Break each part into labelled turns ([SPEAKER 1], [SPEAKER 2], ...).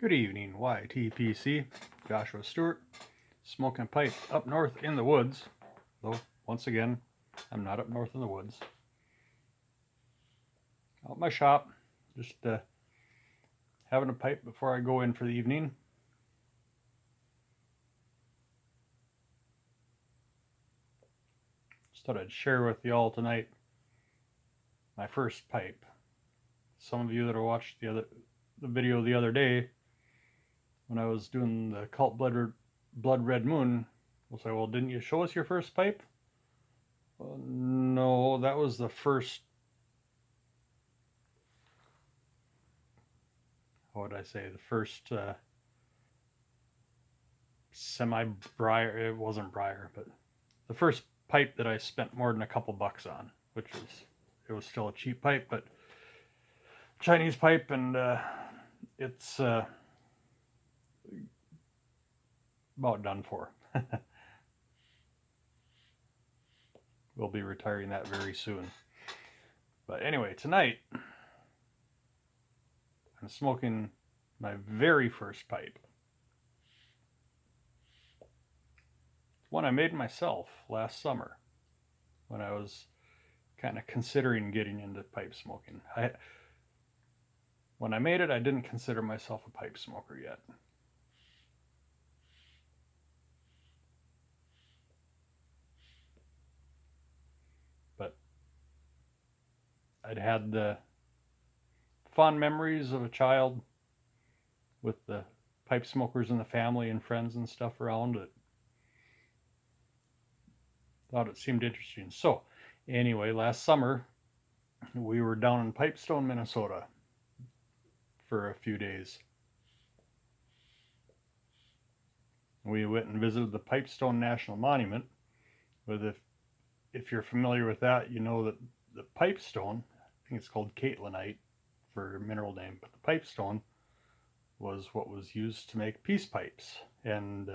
[SPEAKER 1] Good evening, YTPC. Joshua Stewart, smoking a pipe up north in the woods. Though, once again, I'm not up north in the woods. Out in my shop, just having a pipe before I go in for the evening. Just thought I'd share with you all tonight my first pipe. Some of you that watched the video the other day when I was doing the Cult Blood Red Moon will say, well, didn't you show us your first pipe? Well, no, that was the first, what would I say, the first semi-briar, it wasn't briar, but the first pipe that I spent more than a couple bucks on, it was still a cheap pipe, but Chinese pipe, and it's about done for. We'll be retiring that very soon. But anyway, tonight I'm smoking my very first pipe. One I made myself last summer when I was kind of considering getting into pipe smoking. When I made it, I didn't consider myself a pipe smoker yet. But I'd had the fond memories of a child with the pipe smokers in the family and friends and stuff around it. Thought it seemed interesting. So anyway, last summer we were down in Pipestone, Minnesota for a few days. We went and visited the Pipestone National Monument. If you're familiar with that, you know that the pipestone, I think it's called catlinite for a mineral name, but the pipestone was what was used to make peace pipes. And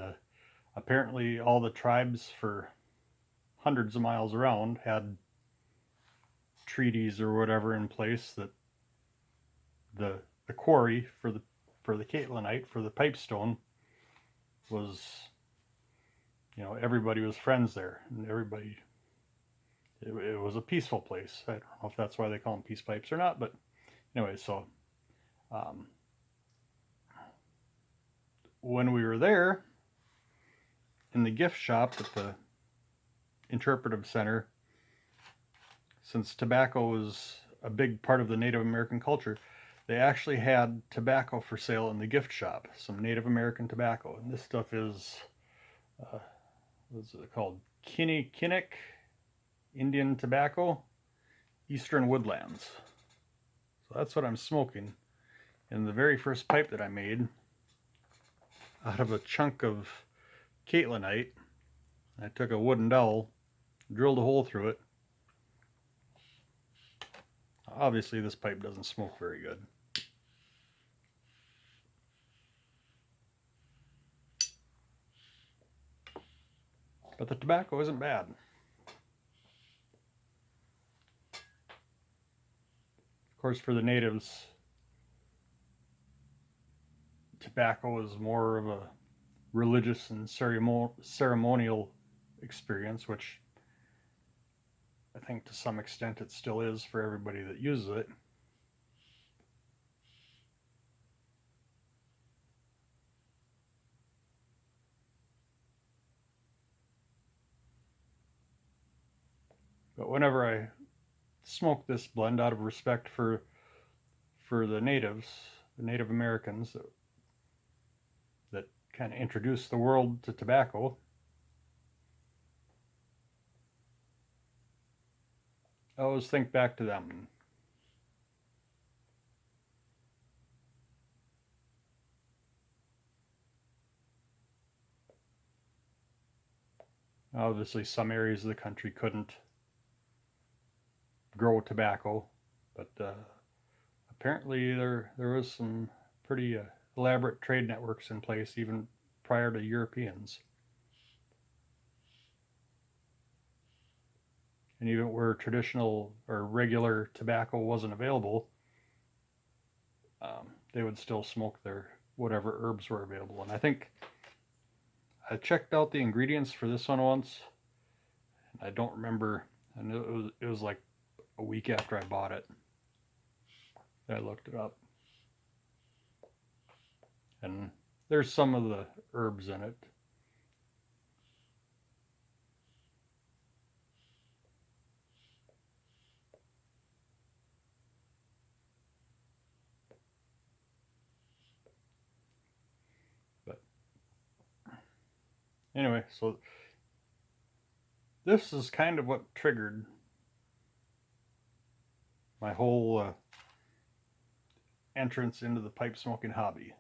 [SPEAKER 1] apparently all the tribes for hundreds of miles around had treaties or whatever in place that the quarry for the catlinite, for the pipestone, was, everybody was friends there, and everybody, it was a peaceful place. I don't know if that's why they call them peace pipes or not, but anyway, so when we were there in the gift shop at the interpretive center, since tobacco was a big part of the Native American culture, they actually had tobacco for sale in the gift shop, some Native American tobacco. And this stuff is, what's it called? Kinni-Kinnick Indian Tobacco, Eastern Woodlands. So that's what I'm smoking. And the very first pipe that I made out of a chunk of catlinite, I took a wooden dowel, drilled a hole through it. Obviously this pipe doesn't smoke very good. But the tobacco isn't bad. Of course, for the natives, tobacco is more of a religious and ceremonial experience, which I think to some extent it still is for everybody that uses it. But whenever I smoke this blend, out of respect for the natives, the Native Americans that kind of introduced the world to tobacco, I always think back to them. Obviously, some areas of the country couldn't grow tobacco, but apparently there was some pretty elaborate trade networks in place even prior to Europeans. And even where traditional or regular tobacco wasn't available, they would still smoke their whatever herbs were available. And I think I checked out the ingredients for this one once. I don't remember, and it was like a week after I bought it. I looked it up. And there's some of the herbs in it. But anyway, so this is kind of what triggered my whole entrance into the pipe smoking hobby.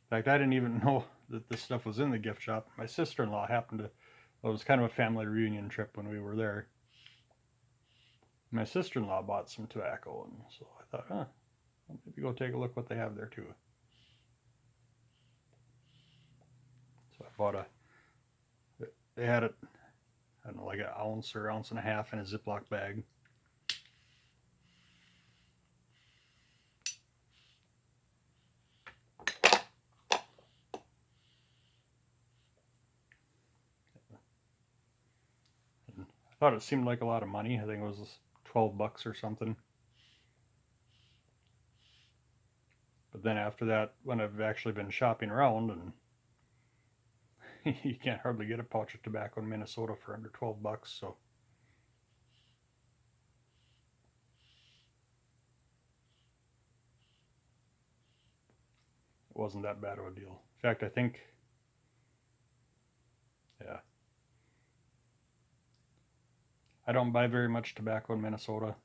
[SPEAKER 1] In fact, I didn't even know that this stuff was in the gift shop. My sister-in-law happened to, well, it was kind of a family reunion trip when we were there. My sister-in-law bought some tobacco, and so I thought, well, maybe go take a look what they have there too. So I bought they had it, I don't know, like an ounce or ounce and a half in a Ziploc bag. I thought it seemed like a lot of money. I think it was $12 or something. But then after that, when I've actually been shopping around, and you can't hardly get a pouch of tobacco in Minnesota for under $12, so it wasn't that bad of a deal. In fact, I think, yeah, I don't buy very much tobacco in Minnesota.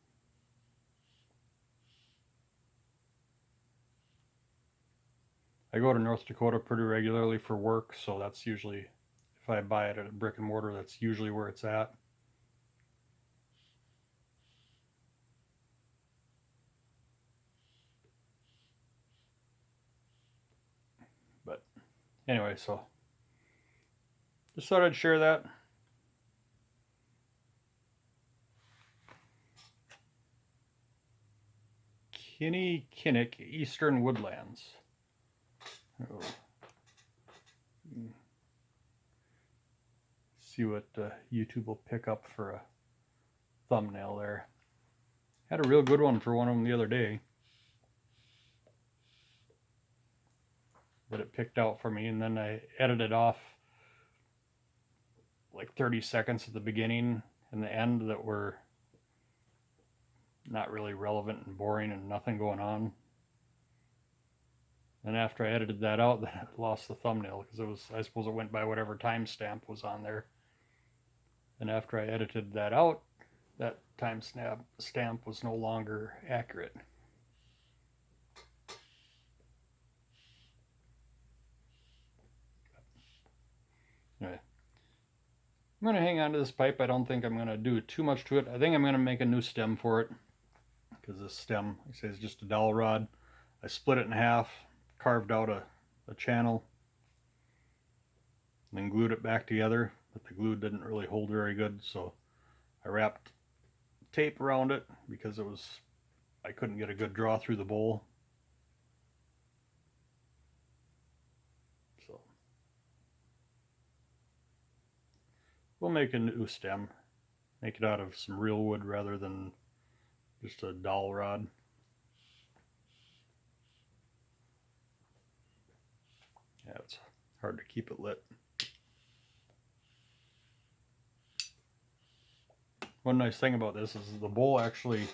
[SPEAKER 1] I go to North Dakota pretty regularly for work, so that's usually, if I buy it at a brick and mortar, that's usually where it's at. But anyway, so just thought I'd share that. Kinni-Kinnick Eastern Woodlands. Oh. See what YouTube will pick up for a thumbnail there. Had a real good one for one of them the other day that it picked out for me, and then I edited off like 30 seconds at the beginning and the end that were not really relevant and boring and nothing going on. And after I edited that out, then I lost the thumbnail because it was, I suppose it went by whatever timestamp was on there. And after I edited that out, that timestamp was no longer accurate. Anyway, I'm going to hang on to this pipe. I don't think I'm going to do too much to it. I think I'm going to make a new stem for it, because this stem, like I say, is just a dowel rod. I split it in half, carved out a channel, and then glued it back together, but the glue didn't really hold very good, so I wrapped tape around it because I couldn't get a good draw through the bowl. So we'll make a new stem, make it out of some real wood rather than just a dowel rod. Yeah, it's hard to keep it lit. One nice thing about this is the bowl actually,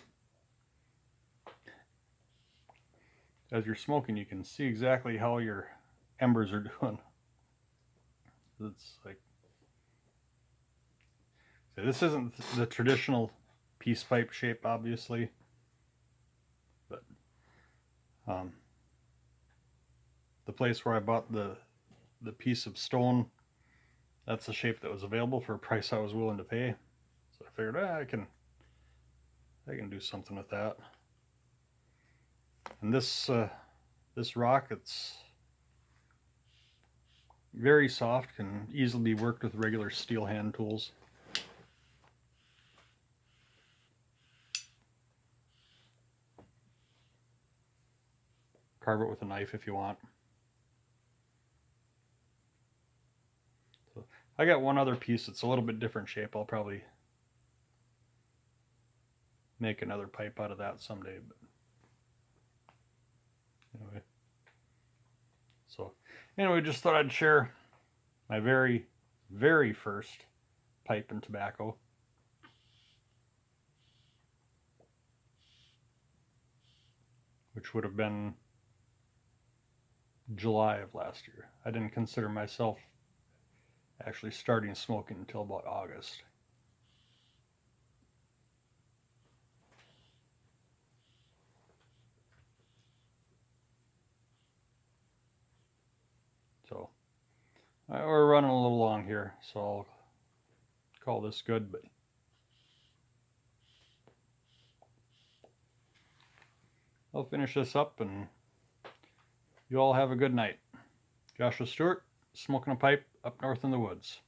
[SPEAKER 1] as you're smoking, you can see exactly how your embers are doing. It's like, so this isn't the traditional peace pipe shape, obviously, but the place where I bought the piece of stone, that's the shape that was available for a price I was willing to pay. So I figured, I can do something with that. And this rock, it's very soft, can easily be worked with regular steel hand tools. carve it with a knife if you want. So I got one other piece that's a little bit different shape. I'll probably make another pipe out of that someday. But anyway, just thought I'd share my very, very first pipe and tobacco. Which would have been July of last year. I didn't consider myself actually starting smoking until about August. So we're running a little long here, so I'll call this good, but I'll finish this up and you all have a good night. Joshua Stewart, smoking a pipe up north in the woods.